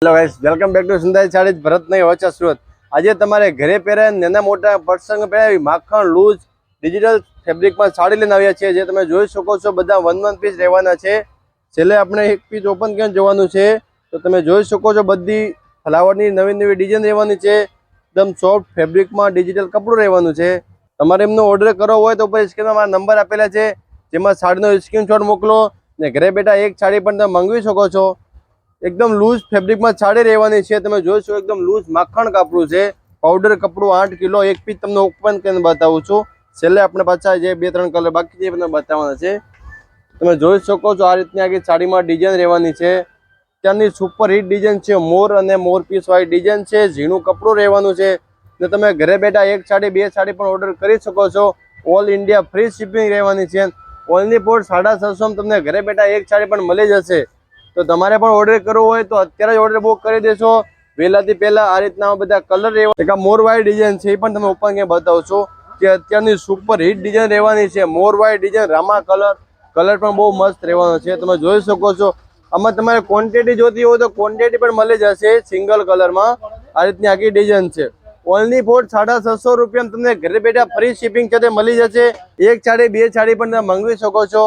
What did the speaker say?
Hello guys, welcome back to Sundari Sarees Bharatnagar વચા સુરત। આજે તમારે ઘરે પહેરાય નાના મોટા પ્રસંગ પહેરાવી માખણ લૂઝ ડિજિટલ ફેબ્રિકમાં સાડી લઈને આવ્યા છે। જે તમે જોઈ શકો છો બધા વન પીસ રહેવાના છે। છેલ્લે આપણે એક પીસ ઓપન કરીને જોવાનું છે તો તમે જોઈ શકો છો બધી ફ્લાવરની નવી ડિઝાઇન રહેવાની છે। એકદમ સોફ્ટ ફેબ્રિકમાં ડિજિટલ કપડું રહેવાનું છે। તમારે એમનો ઓર્ડર કરવો હોય તો ઉપર સ્ક્રીનમાં મારા નંબર આપેલા છે, જેમાં સાડીનો સ્ક્રીનશોટ મોકલો ને ઘરે બેઠા એક સાડી પણ તમે મંગાવી શકો છો। एकदम लूज फेब्रिक में साड़ी रहवानी है। તમે જોશો एकदम लूज माखण कपड़ू है। पाउडर कपड़ू 8 किलो एक पीस तमने ओपन करके बतावुं छुं। छेल्ले आपणे पाछा जे 2-3 कलर बाकी जे तमने बताववाना छे। તમે જોઈ શકો છો આ રીતની આખી સાડીમાં ડિઝાઇન રહેવાની છે। ત્યાંની સુપર હિટ ડિઝાઇન છે, મોર અને મોર પીસ વાળી ડિઝાઇન છે, ઝીણું કપડું રહેવાનું છે ને તમે ઘરે બેઠા એક સાડી બે સાડી પણ ઓર્ડર કરી શકો છો। ઓલ ઇન્ડિયા ફ્રી શિપિંગ રહેવાની છે। ઓનલી ફોર 650 તમને ઘરે બેઠા એક સાડી પણ મળી જશે। તો તમારે પણ ઓર્ડર કરવો હોય તો અત્યારે જ ઓર્ડર બુક કરી દેશો વહેલાથી પહેલા। આ રીતના બધા કલર રહેવા, એક મોર વાળી ડિઝાઇન છે એ પણ તમે ઓપન કરીને બતાવશો કે અત્યારની સુપર હિટ ડિઝાઇન રહેવાની છે। મોર વાળી ડિઝાઇન, રામા કલર પણ બહુ મસ્ત રહેવાનો છે। તમે જોઈ શકો છો આમાં તમારે ક્વોન્ટિટી જોતી હોય તો ક્વોન્ટિટી પણ મળી જશે સિંગલ કલરમાં। આ રીતની આખી ડિઝાઇન છે। ઓનલી ફોર 650 રૂપિયા તમને ઘરે બેઠા ફ્રી શિપિંગ સાથે મળી જશે। એક સાડી બે સાડી પણ તમે મંગાવી શકો છો।